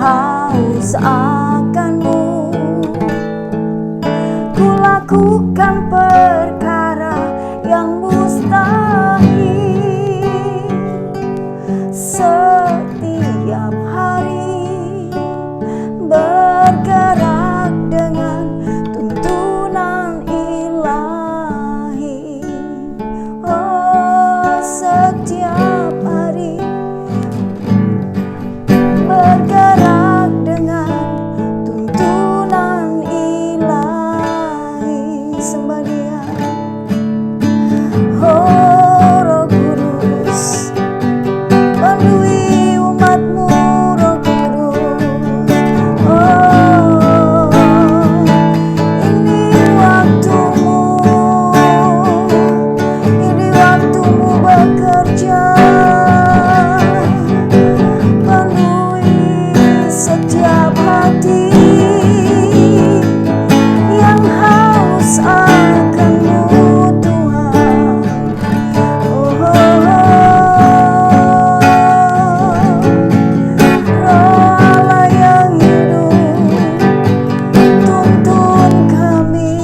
haus akanmu. Ku lakukan perkara yang mustahil setiap hari, bergerak dengan tuntunan ilahi. Oh, setiap hari bergerak dengan tuntunan ilahi. Sembah Dia, oh Roh Kudus, penuhi umat-Mu, Roh Kudus. Oh, ini waktu-Mu, ini waktu-Mu bekerja. Setiap hati yang haus akan-Mu, Tuhan. Oh, Roh Allah yang hidup, tuntun kami.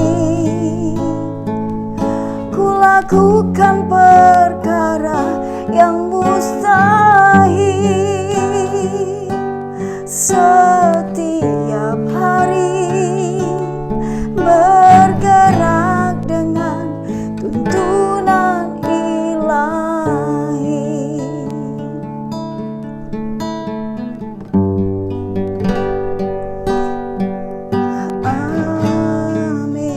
Ku lakukan perkara yang mustahil setiap hari, bergerak dengan tuntunan ilahi. Amin.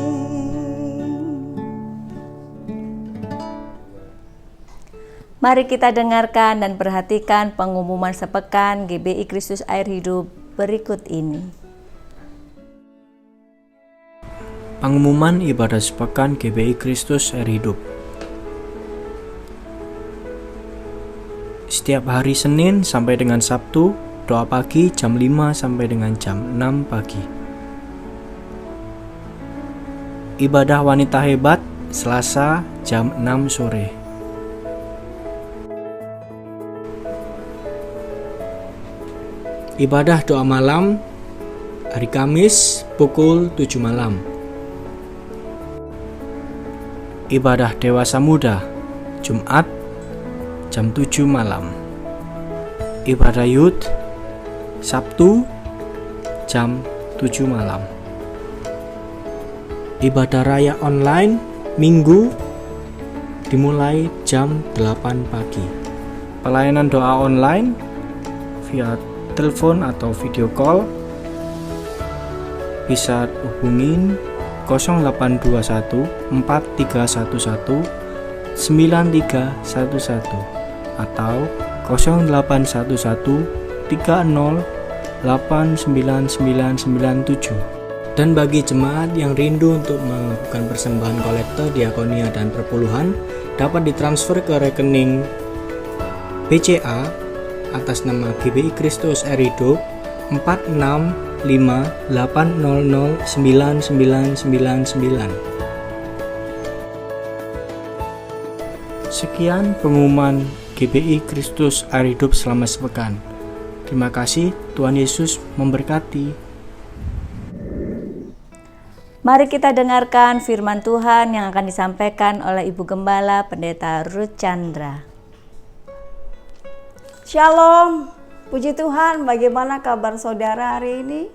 Mari kita dengarkan dan perhatikan pengumuman sepekan GBI Kristus Air Hidup berikut ini. Pengumuman ibadah sepekan GBI Kristus Air Hidup. Setiap hari Senin sampai dengan Sabtu, doa pagi jam 5 sampai dengan jam 6 pagi. Ibadah wanita hebat Selasa jam 6 sore. Ibadah doa malam hari Kamis pukul 7 malam. Ibadah dewasa muda Jumat jam 7 malam. Ibadah youth Sabtu jam 7 malam. Ibadah raya online Minggu dimulai jam 8 pagi. Pelayanan doa online via telepon atau video call bisa hubungin 0821 4311 9311 atau 0811 30 89997. Dan bagi jemaat yang rindu untuk melakukan persembahan kolektor, diakonia, dan perpuluhan dapat ditransfer ke rekening BCA atas nama GBI Kristus Air Hidup 4658009999. Sekian pengumuman GBI Kristus Air Hidup selama sepekan. Terima kasih, Tuhan Yesus memberkati. Mari kita dengarkan firman Tuhan yang akan disampaikan oleh Ibu Gembala Pendeta Ruth Chandra. Shalom, puji Tuhan. Bagaimana kabar saudara hari ini?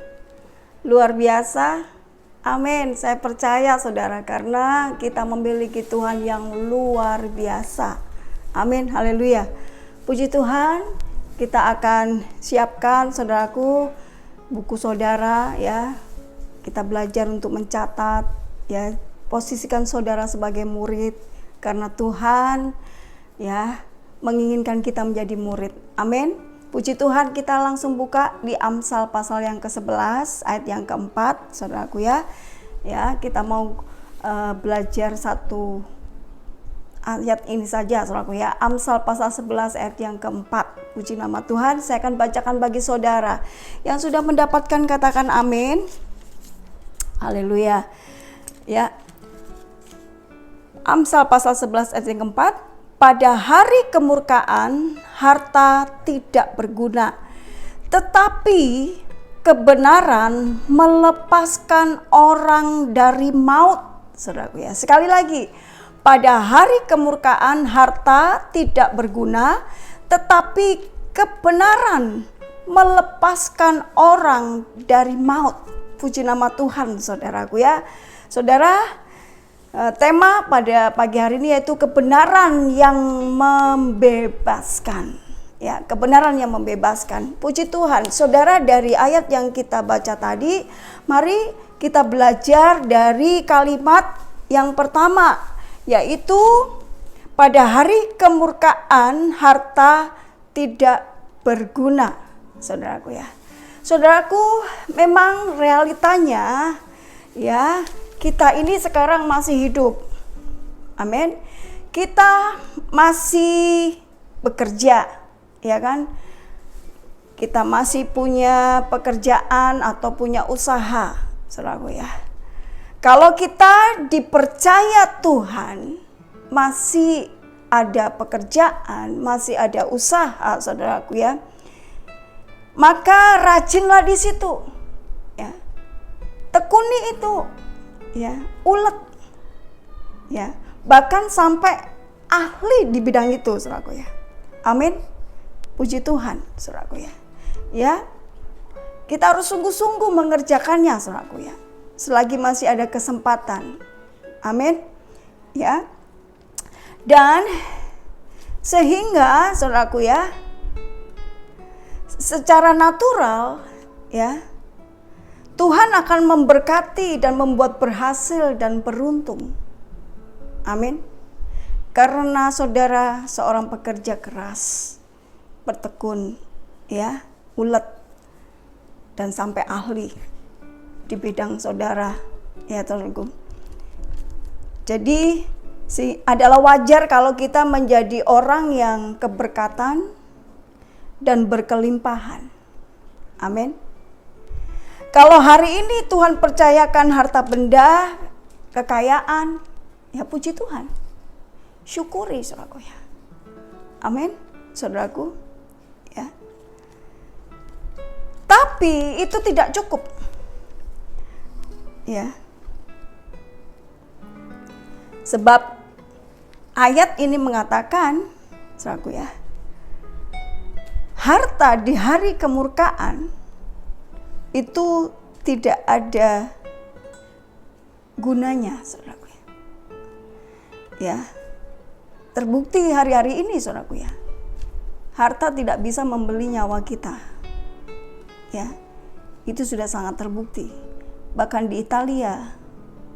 Luar biasa. Amin. Saya percaya saudara, karena kita memiliki Tuhan yang luar biasa. Amin. Haleluya. Puji Tuhan. Kita akan siapkan saudaraku buku saudara ya. Kita belajar untuk mencatat ya. Posisikan saudara sebagai murid karena Tuhan ya menginginkan kita menjadi murid. Amin. Puji Tuhan, kita langsung buka di Amsal pasal yang ke-11 ayat yang ke-4 saudaraku ya. Ya, kita mau belajar satu ayat ini saja saudaraku ya. Amsal pasal 11 ayat yang keempat. Puji nama Tuhan. Saya akan bacakan bagi saudara yang sudah mendapatkan, katakan amin. Haleluya. Ya. Amsal pasal 11 ayat yang keempat. Pada hari kemurkaan harta tidak berguna, tetapi kebenaran melepaskan orang dari maut. Saudaraku ya. Sekali lagi. Pada hari kemurkaan harta tidak berguna, tetapi kebenaran melepaskan orang dari maut. Puji nama Tuhan saudaraku ya. Saudara, tema pada pagi hari ini yaitu kebenaran yang membebaskan. Ya, kebenaran yang membebaskan. Puji Tuhan. Saudara, dari ayat yang kita baca tadi, mari kita belajar dari kalimat yang pertama, yaitu pada hari kemurkaan harta tidak berguna. Saudaraku ya. Saudaraku, memang realitanya ya, kita ini sekarang masih hidup. Amin. Kita masih bekerja, ya kan? Kita masih punya pekerjaan atau punya usaha, saudaraku ya. Kalau kita dipercaya Tuhan, masih ada pekerjaan, masih ada usaha, saudaraku ya, maka rajinlah di situ, ya, tekuni itu, ya, ulet, ya, bahkan sampai ahli di bidang itu, saudaraku ya. Amin. Puji Tuhan, saudaraku ya. Ya, kita harus sungguh-sungguh mengerjakannya, saudaraku ya. Selagi masih ada kesempatan. Amin. Ya. Dan sehingga saudaraku ya, secara natural ya, Tuhan akan memberkati dan membuat berhasil dan beruntung. Amin. Karena saudara seorang pekerja keras, bertekun ya, ulet dan sampai ahli di bidang saudara ya, saudaraku. Jadi adalah wajar kalau kita menjadi orang yang keberkatan dan berkelimpahan. Amin. Kalau hari ini Tuhan percayakan harta benda, kekayaan, ya puji Tuhan. Syukuri saudaraku ya. Amin, saudaraku ya. Tapi itu tidak cukup. Ya. Sebab ayat ini mengatakan, saudaraku ya, harta di hari kemurkaan itu tidak ada gunanya, saudaraku. Ya. terbukti hari-hari ini, saudaraku ya. Harta tidak bisa membeli nyawa kita. Ya. Itu sudah sangat terbukti. Bahkan di Italia,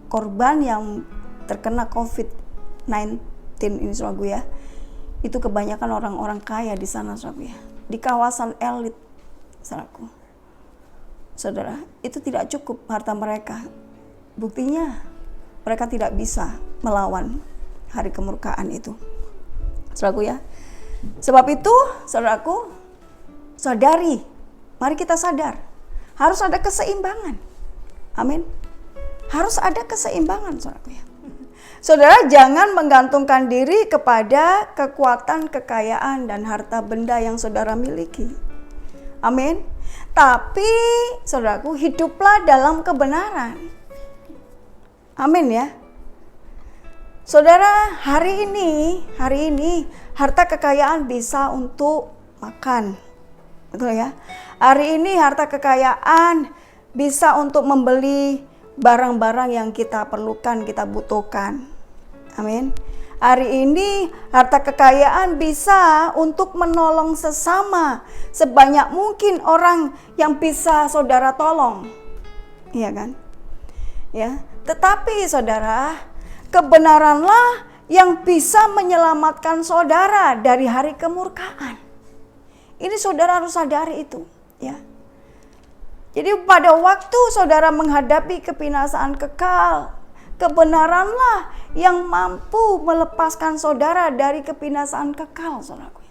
korban yang terkena COVID-19 ini, saudaraku ya, itu kebanyakan orang-orang kaya di sana, saudaraku ya. Di kawasan elit, saudaraku. Saudara, itu tidak cukup harta mereka. Buktinya, mereka tidak bisa melawan hari kemurkaan itu, saudaraku ya. Sebab itu, saudaraku, sadari, mari kita sadar, harus ada keseimbangan. Amin. Harus ada keseimbangan, saudaraku ya. Saudara, jangan menggantungkan diri kepada kekuatan, kekayaan, dan harta benda yang saudara miliki. Amin. Tapi, saudaraku, hiduplah dalam kebenaran. Amin ya. Saudara, hari ini harta kekayaan bisa untuk makan. Betul ya? Hari ini harta kekayaan bisa untuk membeli barang-barang yang kita perlukan, kita butuhkan. Amin. Hari ini harta kekayaan bisa untuk menolong sesama, sebanyak mungkin orang yang bisa saudara tolong. Iya kan? Ya. Tetapi saudara, kebenaranlah yang bisa menyelamatkan saudara dari hari kemurkaan. Ini saudara harus sadari itu, ya. Jadi pada waktu saudara menghadapi kebinasaan kekal, kebenaranlah yang mampu melepaskan saudara dari kebinasaan kekal, saudaraku.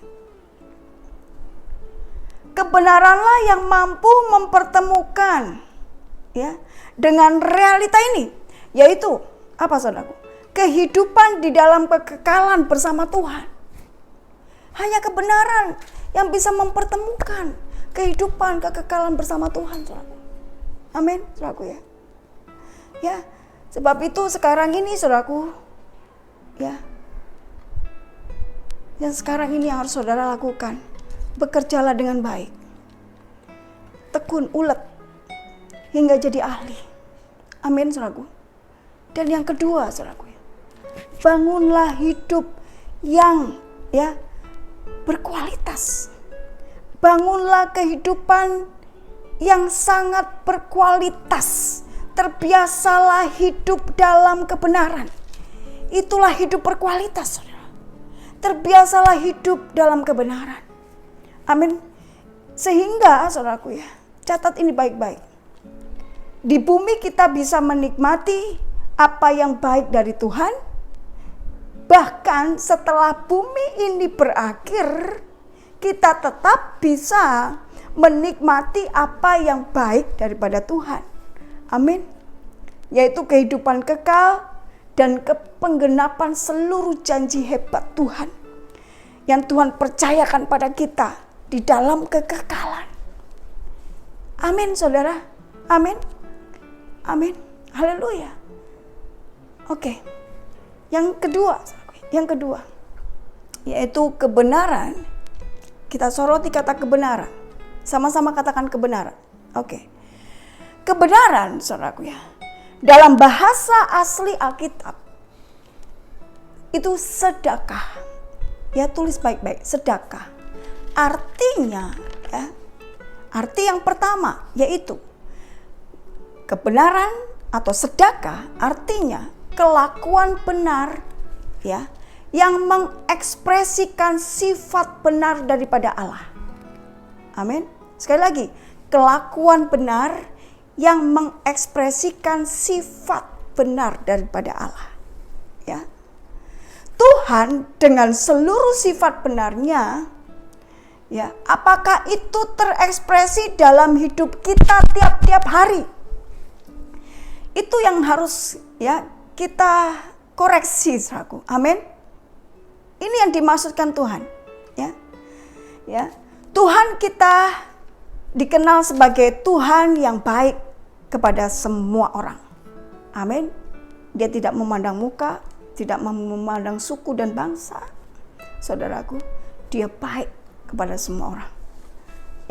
Kebenaranlah yang mampu mempertemukan, ya, dengan realita ini, yaitu apa, saudaraku? Kehidupan di dalam kekekalan bersama Tuhan. Hanya kebenaran yang bisa mempertemukan kehidupan kekekalan bersama Tuhan, saudaraku. Amin, saudaraku ya. Ya, sebab itu sekarang ini, saudaraku, ya, yang sekarang ini yang harus saudara lakukan, bekerjalah dengan baik, tekun, ulet, hingga jadi ahli. Amin, saudaraku. Dan yang kedua, saudaraku, bangunlah hidup yang, ya, berkualitas. Bangunlah kehidupan yang sangat berkualitas. Terbiasalah hidup dalam kebenaran. Itulah hidup berkualitas, saudara. Terbiasalah hidup dalam kebenaran. Amin. Sehingga, saudaraku ya, catat ini baik-baik. Di bumi kita bisa menikmati apa yang baik dari Tuhan. Bahkan setelah bumi ini berakhir, kita tetap bisa menikmati apa yang baik daripada Tuhan. Amin. Yaitu kehidupan kekal dan kepenggenapan seluruh janji hebat Tuhan yang Tuhan percayakan pada kita di dalam kekekalan. Amin, saudara. Amin. Amin. Haleluya. Oke. Yang kedua, yaitu kebenaran. Kita soroti kata kebenaran. Sama-sama katakan kebenaran. Oke. Kebenaran, saudaraku ya, dalam bahasa asli Alkitab itu sedekah. Ya, tulis baik-baik, sedekah. Artinya, ya, arti yang pertama yaitu kebenaran atau sedekah artinya kelakuan benar, ya, yang mengekspresikan sifat benar daripada Allah. Amin. Sekali lagi, kelakuan benar yang mengekspresikan sifat benar daripada Allah. Ya. Tuhan dengan seluruh sifat benarnya, ya, apakah itu terekspresi dalam hidup kita tiap-tiap hari? Itu yang harus, ya, kita koreksi, saudaraku. Amin. Ini yang dimaksudkan Tuhan, ya. Ya. Tuhan kita dikenal sebagai Tuhan yang baik kepada semua orang. Amin. Dia tidak memandang muka, tidak memandang suku dan bangsa. Saudaraku, dia baik kepada semua orang.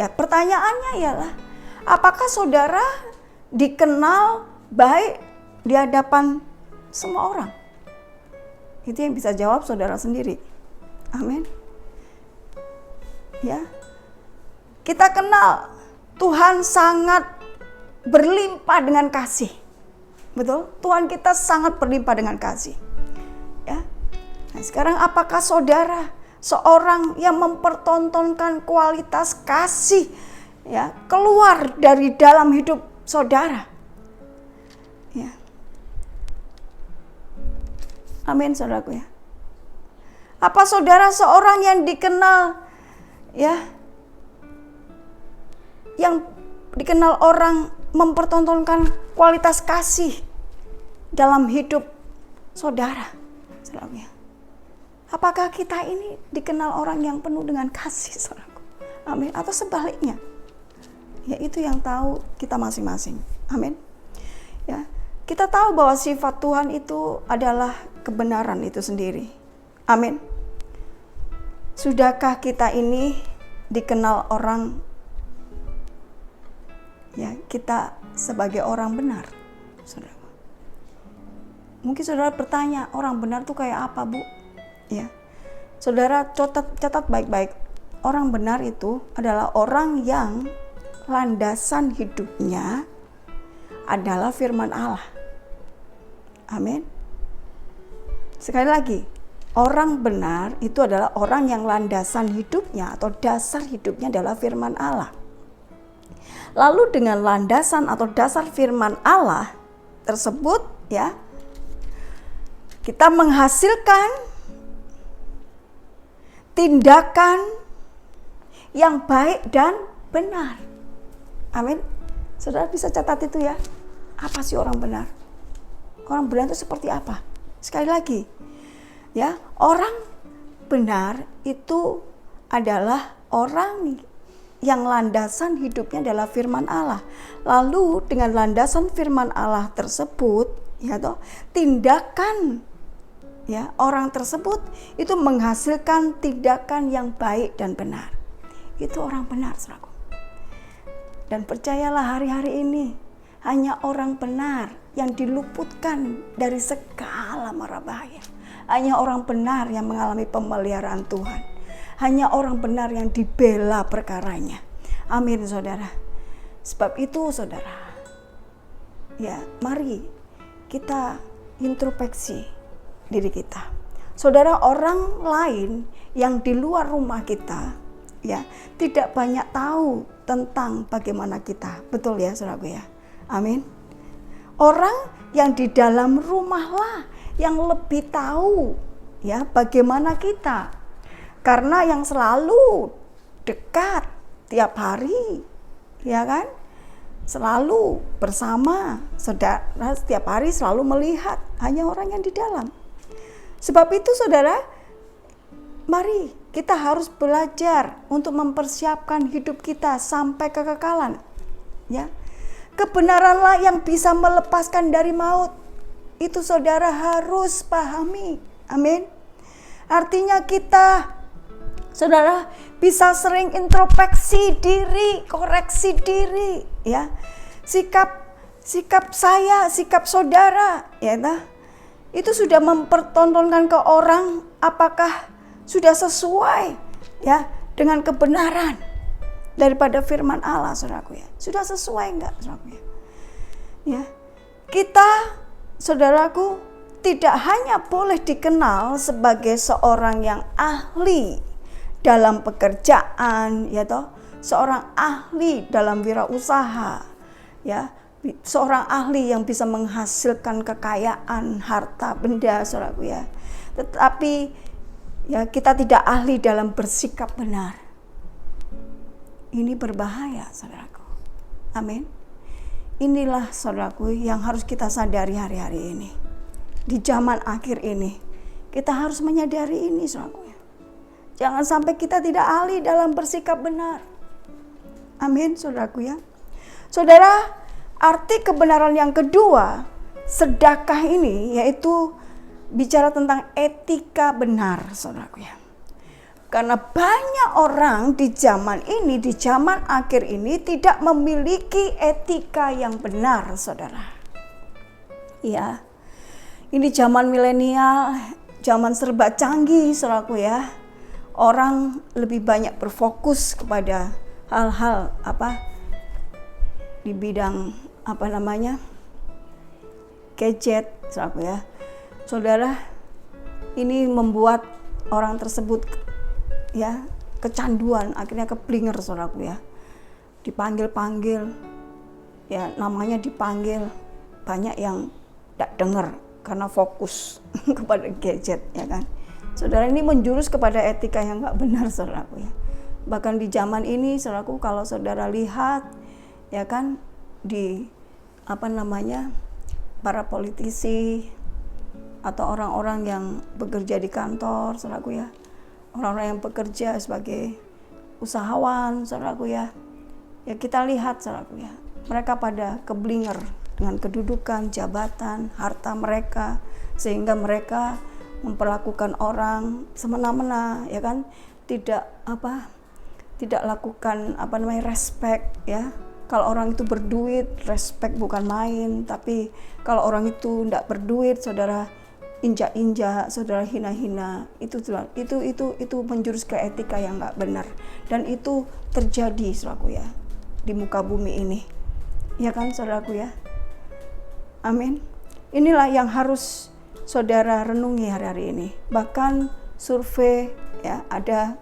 Ya, pertanyaannya ialah, apakah saudara dikenal baik di hadapan semua orang? Itu yang bisa jawab saudara sendiri. Amin. Ya. Kita kenal Tuhan sangat berlimpah dengan kasih. Betul? Tuhan kita sangat berlimpah dengan kasih. Ya. Nah, sekarang apakah saudara seorang yang mempertontonkan kualitas kasih ya keluar dari dalam hidup saudara? Ya. Amin, saudaraku ya. Apa saudara seorang yang dikenal ya, yang dikenal orang mempertontonkan kualitas kasih dalam hidup saudara? Saudaraku ya. Apakah kita ini dikenal orang yang penuh dengan kasih, saudaraku? Amin. Atau sebaliknya? Ya, itu yang tahu kita masing-masing. Amin. Ya, kita tahu bahwa sifat Tuhan itu adalah kebenaran itu sendiri. Amin. Sudahkah kita ini dikenal orang ya, kita sebagai orang benar, saudara? Mungkin saudara bertanya, orang benar tuh kayak apa, Bu? Ya, saudara catat baik-baik. Orang benar itu adalah orang yang landasan hidupnya adalah firman Allah. Amin. Sekali lagi, orang benar itu adalah orang yang landasan hidupnya atau dasar hidupnya adalah firman Allah. Lalu dengan landasan atau dasar firman Allah tersebut ya, kita menghasilkan tindakan yang baik dan benar. Amin. Saudara bisa catat itu ya. Apa sih orang benar? Orang benar itu seperti apa? Sekali lagi, ya, orang benar itu adalah orang yang landasan hidupnya adalah firman Allah. Lalu dengan landasan firman Allah tersebut, ya toh, tindakan ya orang tersebut itu menghasilkan tindakan yang baik dan benar. Itu orang benar, saudaraku. Dan percayalah hari-hari ini hanya orang benar yang diluputkan dari segala mara bahaya. Hanya orang benar yang mengalami pemeliharaan Tuhan. Hanya orang benar yang dibela perkaranya. Amin, saudara. Sebab itu, saudara, ya, mari kita introspeksi diri kita. Saudara, orang lain yang di luar rumah kita ya tidak banyak tahu tentang bagaimana kita. Betul ya, saudaraku ya. Amin. Orang yang di dalam rumahlah yang lebih tahu ya bagaimana kita. Karena yang selalu dekat tiap hari, ya kan? Selalu bersama, saudara setiap hari selalu melihat hanya orang yang di dalam. Sebab itu, saudara, mari kita harus belajar untuk mempersiapkan hidup kita sampai kekekalan. Ya, kebenaranlah yang bisa melepaskan dari maut. Itu saudara harus pahami. Amin. Artinya kita, saudara, bisa sering introspeksi diri, koreksi diri, ya. Sikap saya, sikap saudara, ya nah, itu sudah mempertontonkan ke orang apakah sudah sesuai ya dengan kebenaran daripada firman Allah, saudaraku ya. Sudah sesuai enggak, saudaraku ya? Ya. Kita, saudaraku, tidak hanya boleh dikenal sebagai seorang yang ahli dalam pekerjaan, ya toh, seorang ahli dalam wirausaha, ya, seorang ahli yang bisa menghasilkan kekayaan, harta benda, saudaraku ya. Tetapi ya kita tidak ahli dalam bersikap benar. Ini berbahaya, saudaraku. Amin. Inilah, saudaraku, yang harus kita sadari hari-hari ini. Di zaman akhir ini, kita harus menyadari ini, saudaraku. Jangan sampai kita tidak ahli dalam bersikap benar. Amin, saudaraku ya. Saudara, arti kebenaran yang kedua, sedekah ini, yaitu bicara tentang etika benar, saudaraku ya. Karena banyak orang di zaman ini, di zaman akhir ini tidak memiliki etika yang benar, saudara. Ya, ini zaman milenial, zaman serba canggih, saudaraku ya, orang lebih banyak berfokus kepada hal-hal di bidang gadget, saudaraku ya. Saudara, ini membuat orang tersebut ya kecanduan, akhirnya keblinger, saudaraku ya. Dipanggil-panggil, ya namanya dipanggil, banyak yang tidak dengar karena fokus kepada gadget, ya kan. Saudara, ini menjurus kepada etika yang nggak benar, saudaraku ya. Bahkan di zaman ini, saudaraku, kalau saudara lihat, ya kan, di para politisi atau orang-orang yang bekerja di kantor, saudaraku ya, orang-orang yang bekerja sebagai usahawan, saudaraku ya, ya kita lihat, saudaraku ya, mereka pada keblinger dengan kedudukan, jabatan, harta mereka, sehingga mereka memperlakukan orang semena-mena, ya kan, tidak lakukan respect, ya. Kalau orang itu berduit, respect bukan main. Tapi kalau orang itu tidak berduit, saudara injak-injak, saudara hina-hina, itu menjurus ke etika yang nggak benar, dan itu terjadi, saudaraku ya, di muka bumi ini, ya kan, saudaraku ya. Amin. Inilah yang harus saudara renungi hari-hari ini. Bahkan survei, ya, ada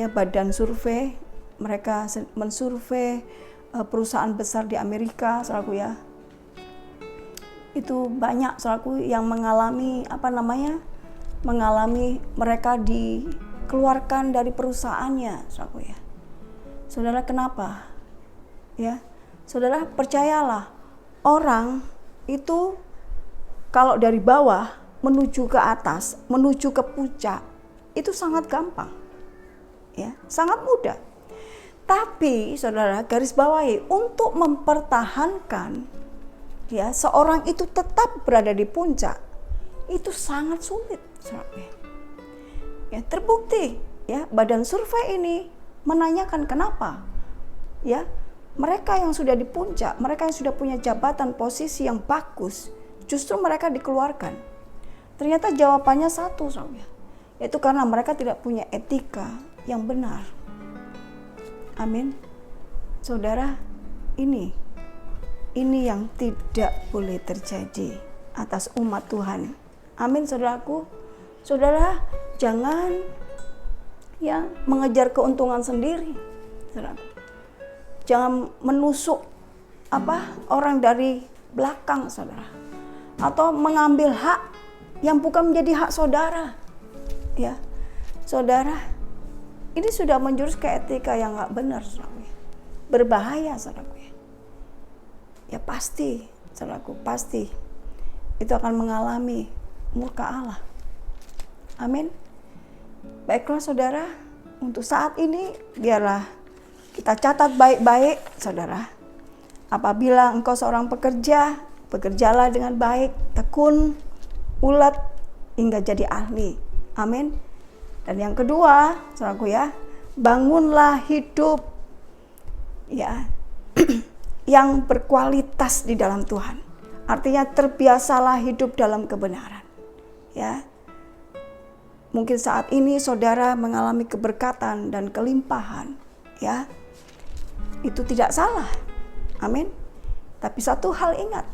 badan survei, mereka mensurvei perusahaan besar di Amerika, saudaraku ya. Itu banyak, saudaraku, yang mengalami mereka dikeluarkan dari perusahaannya, saudaraku ya. Saudara, kenapa? Ya, saudara, percayalah, orang itu kalau dari bawah menuju ke atas, menuju ke puncak, itu sangat gampang, ya, sangat mudah. Tapi saudara, garis bawahi, untuk mempertahankan, ya, seorang itu tetap berada di puncak, itu sangat sulit, saudara. Ya, terbukti, ya, badan survei ini menanyakan kenapa, ya, mereka yang sudah di puncak, mereka yang sudah punya jabatan posisi yang bagus, justru mereka dikeluarkan. Ternyata jawabannya satu, saudara, yaitu karena mereka tidak punya etika yang benar. Amin. Saudara, ini yang tidak boleh terjadi atas umat Tuhan. Amin, saudaraku. Saudara, jangan ya mengejar keuntungan sendiri, saudaraku. Jangan menusuk orang dari belakang, saudara, atau mengambil hak yang bukan menjadi hak saudara, ya. Saudara, ini sudah menjurus ke etika yang nggak benar, saudara. Berbahaya, saudara. Ya pasti, saudaraku, pasti itu akan mengalami murka Allah. Amin. Baiklah, saudara, untuk saat ini biarlah kita catat baik-baik, saudara. Apabila engkau seorang pekerja, bekerjalah dengan baik, tekun, ulet, hingga jadi ahli. Amin. Dan yang kedua, saudaraku ya, bangunlah hidup, ya, yang berkualitas di dalam Tuhan. Artinya terbiasalah hidup dalam kebenaran, ya. Mungkin saat ini saudara mengalami keberkatan dan kelimpahan, ya. Itu tidak salah. Amin. Tapi satu hal ingat,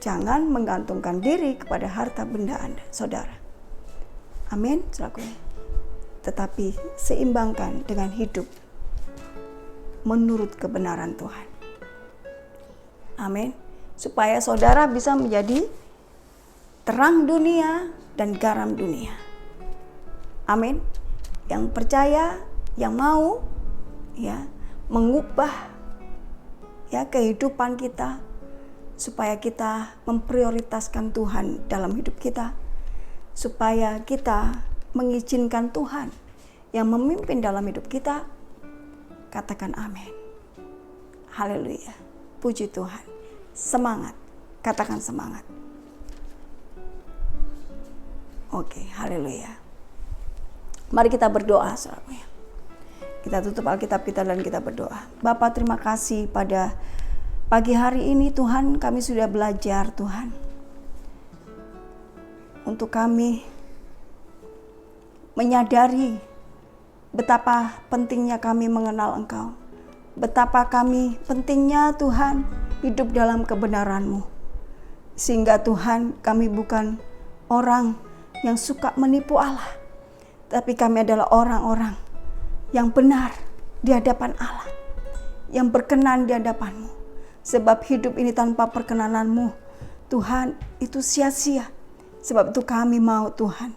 jangan menggantungkan diri kepada harta benda Anda, saudara. Amin, saudaraku. Tetapi seimbangkan dengan hidup menurut kebenaran Tuhan. Amin. Supaya saudara bisa menjadi terang dunia dan garam dunia. Amin. Yang percaya, yang mau, ya, mengubah, ya, kehidupan kita supaya kita memprioritaskan Tuhan dalam hidup kita, supaya kita mengizinkan Tuhan yang memimpin dalam hidup kita. Katakan amin. Haleluya. Puji Tuhan. Semangat. Katakan semangat. Oke, haleluya. Mari kita berdoa, saudara. Kita tutup Alkitab kita dan kita berdoa. Bapa, terima kasih pada pagi hari ini, Tuhan, kami sudah belajar, Tuhan, untuk kami menyadari betapa pentingnya kami mengenal Engkau. Betapa kami pentingnya Tuhan hidup dalam kebenaran-Mu. Sehingga Tuhan, kami bukan orang yang suka menipu Allah, tapi kami adalah orang-orang yang benar di hadapan Allah, yang berkenan di hadapan-Mu. Sebab hidup ini tanpa perkenanan-Mu, Tuhan, itu sia-sia. Sebab itu kami mau Tuhan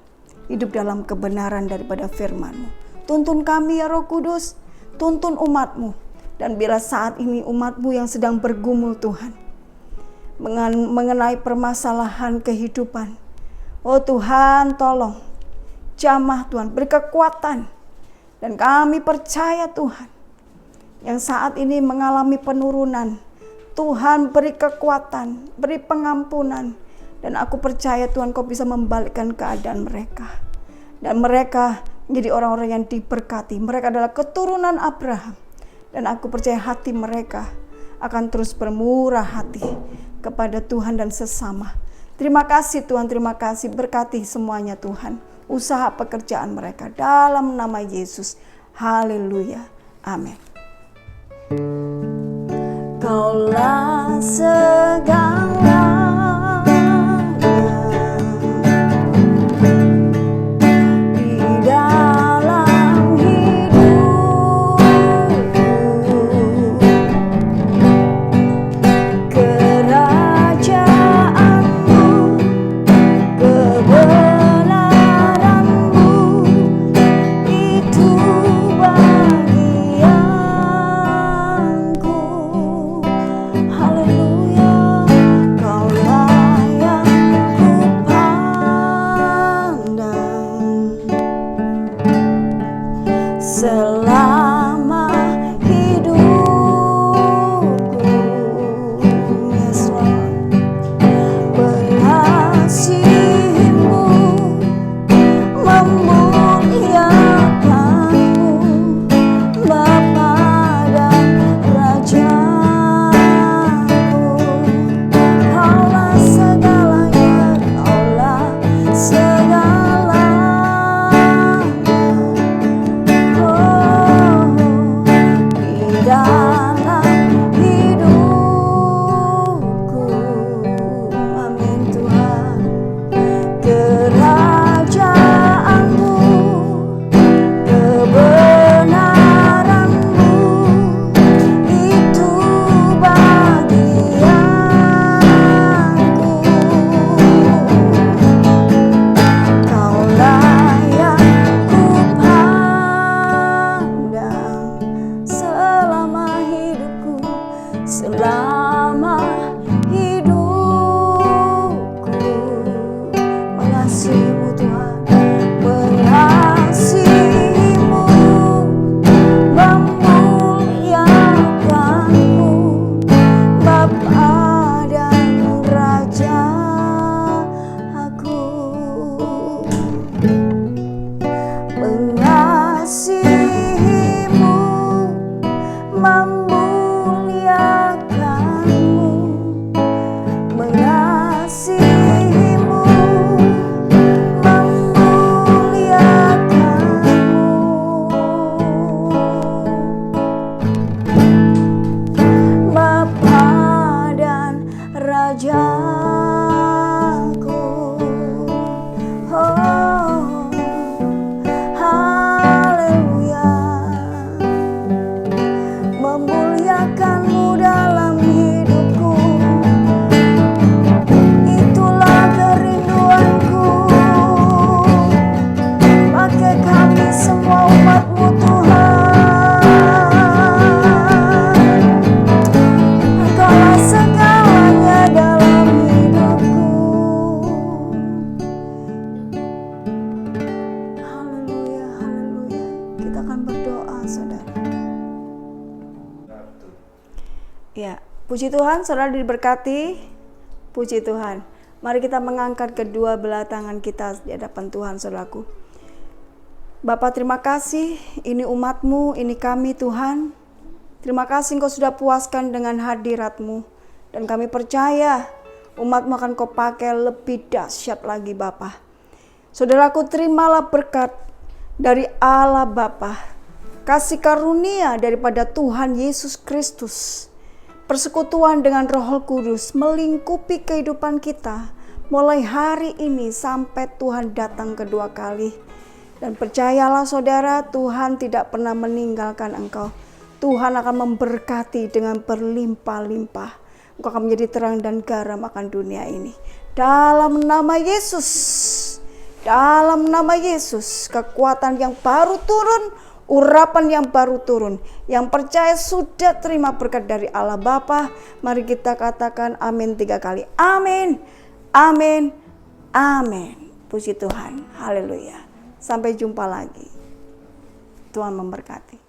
hidup dalam kebenaran daripada firman-Mu. Tuntun kami ya Roh Kudus, tuntun umat-Mu. Dan bila saat ini umat-Mu yang sedang bergumul Tuhan, mengenai permasalahan kehidupan, oh Tuhan tolong, jamah Tuhan, beri kekuatan. Dan kami percaya Tuhan, yang saat ini mengalami penurunan, Tuhan beri kekuatan, beri pengampunan. Dan aku percaya Tuhan, Kau bisa membalikkan keadaan mereka. Dan mereka menjadi orang-orang yang diberkati. Mereka adalah keturunan Abraham. Dan aku percaya hati mereka akan terus bermurah hati kepada Tuhan dan sesama. Terima kasih Tuhan, terima kasih. Berkati semuanya Tuhan. Usaha pekerjaan mereka dalam nama Yesus. Haleluya. Amin. Kaulah segala Ya, puji Tuhan, saudara diberkati. Puji Tuhan. Mari kita mengangkat kedua belah tangan kita di hadapan Tuhan, saudaraku. Bapa, terima kasih. Ini umat-Mu, ini kami Tuhan. Terima kasih Engkau sudah puaskan dengan hadirat-Mu. Dan kami percaya Umat-Mu akan Kau pakai lebih dahsyat lagi Bapa. Saudaraku, terimalah berkat dari Allah Bapa, kasih karunia daripada Tuhan Yesus Kristus, persekutuan dengan Roh Kudus melingkupi kehidupan kita mulai hari ini sampai Tuhan datang kedua kali. Dan percayalah saudara, Tuhan tidak pernah meninggalkan engkau. Tuhan akan memberkati dengan berlimpah-limpah. Engkau akan menjadi terang dan garam akan dunia ini. Dalam nama Yesus, dalam nama Yesus, kekuatan yang baru turun, urapan yang baru turun. Yang percaya sudah terima berkat dari Allah Bapa. Mari kita katakan amin 3 kali. Amin, amin, amin. Puji Tuhan, haleluya. Sampai jumpa lagi. Tuhan memberkati.